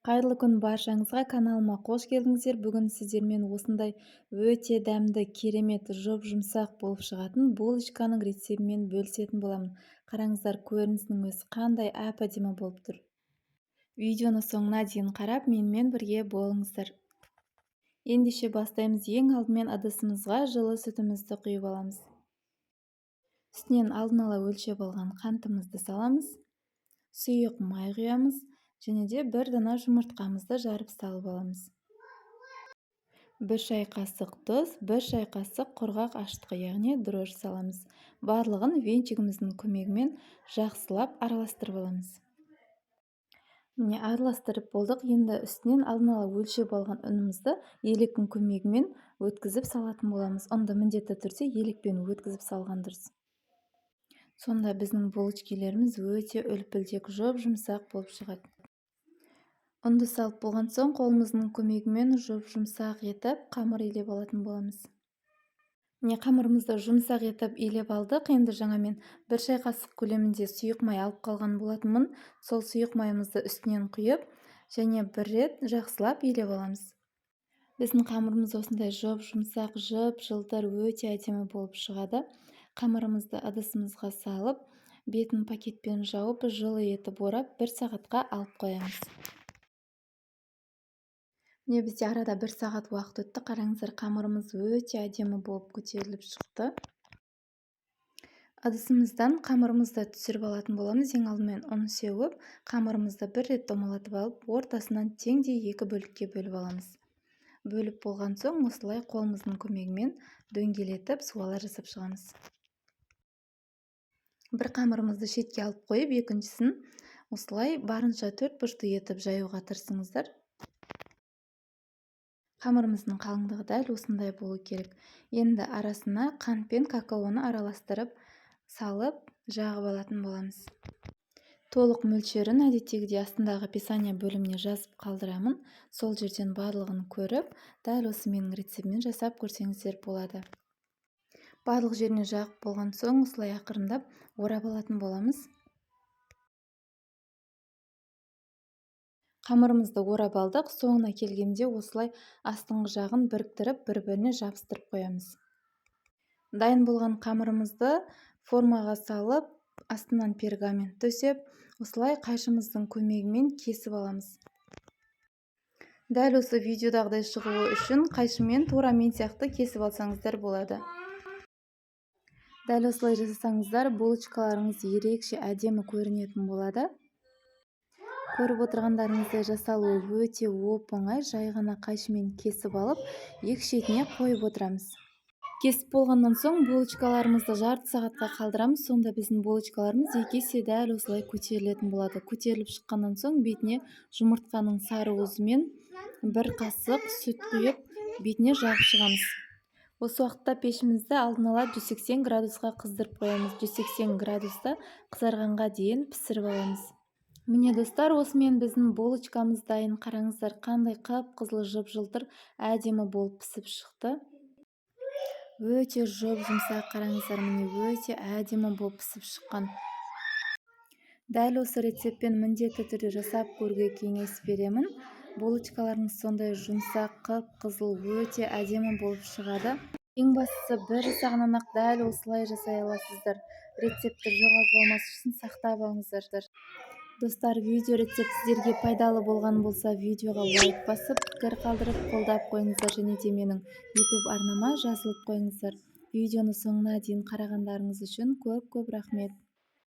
Қайырлы күн баршаңызға, каналыма қош келдіңіздер. Бүгін сіздермен осындай өте дәмді, керемет, жұп-жұмсақ болып шығатын булочканың рецептімен бөлісетін боламын. Қараңыздар, көрінісінің өзі қандай әп-әдемі болып тұр. Видеоны соңына дейін қарап, менімен бірге болыңыздар. Ендеше бастаймыз. Ең алдымен ыдысымызға жылы сүтімізді құйып аламыз. Үстінен алдын ала өлшеп алған қантымызды саламыз. Сұйық май құямыз. Және де бір дана жұмыртқамызды жарып салып аламыз. 1 шай қасық тұз, 1 шай қасық құрғақ ашытқы, яғни дрожь саламыз. Барлығын венчигіміздің көмегімен жақсылап араластырып аламыз. Міне араластырып болдық. Енді үстінен алдын ала өлшеп алған ұнымызды електің көмегімен өткізіп салатын боламыз. Ұнды міндетті түрде елекпен өткізіп салған дұрыс. Сонда біздің булочкаларымыз өте үлпілдек, жұп-жұмсақ болып шығады. Ұнды салып болған соң қолымыздың көмегімен жұп-жұмсақ етіп қамыр илеп алатын боламыз. Міне қамырымызды жұмсақ етіп илеп алдық. Енді жаңа мен 1 шай қасық көлемінде сұйық май алып қалған болатынмын. Сол сұйық майымызды үстінен құйып, және бір рет жақсылап илеп аламыз. Біздің қамырымыз осындай жұп-жұмсақ, жып-жылтыр, өте әдемі болып шығады. Қамырымызды ыдысымызға салып, бетін пакетпен жауып, жылы етіп орап, 1 сағатқа алып қоямыз. Міне бізде арада 1 сағат уақыт өтті. Қараңыздар, қамырымыз өте әдемі болып көтеріліп шықты. Ыдысымыздан қамырымызды түсіріп алатын боламыз. Ең алдымен ұн сеуіп, қамырымызды бір рет домалатып алып, ортасынан теңдей 2 бөлікке бөліп аламыз. Бөліп болған соң, осылай қолымыздың көмегімен дөңгелетіп суала жасап шығамыз. Бір қамырымызды шетке алып қойып, екіншісін осылай барынша 4 бұрышты етіп жаюға тырысыңыздар. Қамырымыздың қалыңдығы дәл осындай болу керек. Енді арасына қант пен какаоны араластырып салып жағып алатын боламыз. Толық мөлшерін әдеттегідей астындағы описание бөліміне жазып қалдырамын. Сол жерден барлығын көріп, дәл осы менің рецептіммен жасап көрсеңіздер болады. Барлық жеріне жағып болған соң, осылай ақырындап орап алатын боламыз. Қамырымызды орап алдық. Соңына келгенде осылай астыңғы жағын біріктіріп, бір-біріне жабыстырып қоямыз. Дайын болған қамырымызды формаға салып, астынан пергамент төсеп, осылай қайшымыздың көмегімен кесіп аламыз. Дәл осы видеодағыдай шығуы үшін қайшымен тура мен сияқты кесіп алсаңыздар болады. Дәл осылай жасасаңыздар, булочкаларыңыз ерекше әдемі көрінетін болады. Көріп отырғандарыңыздай жасалуы өте оп-оңай. Жай ғана қайшымен кесіп алып, екі шетіне қойып отырамыз. Кесіп болғаннан соң булочкаларымызды жарты сағатқа қалдырамыз. Сонда біздің булочкаларымыз екі есе дәл осылай көтерілетін болады. Көтеріліп шыққаннан соң бетіне жұмыртқаның сары уызымен 1 қасық сүт құйып, бетіне жағып шығамыз. Осы уақытта пешімізді алдын ала 180 градусқа қыздырып қоямыз. 180 градуста қызарғанға дейін пісіріп аламыз. Міне достар, осымен біздің булочкамыз дайын. Қараңыздар, қандай қып-қызыл жып-жылтыр әдемі болып пісіп шықты. Өте жұп-жұмсақ, қараңыздар, міне өте әдемі болып пісіп шыққан. Дәл осы рецептпен міндетті түрде жасап көруге кеңес беремін. Булочкаларыңыз сондай жұмсақ, қып-қызыл, өте әдемі болып шығады. Ең бастысы, бір жасағаннан-ақ дәл осылай жасай аласыздар. Рецепті жоғалтып алмас үшін сақтап алыңыздар. Достар, видео рецепт сіздерге пайдалы болған болса, видеоға лайк басып, пікір қалдырып, қолдап қойыңыздар, және де менің YouTube арнама жазылып қойыңыздар. Видеоны соңына дейін қарағандарыңыз үшін көп-көп рахмет.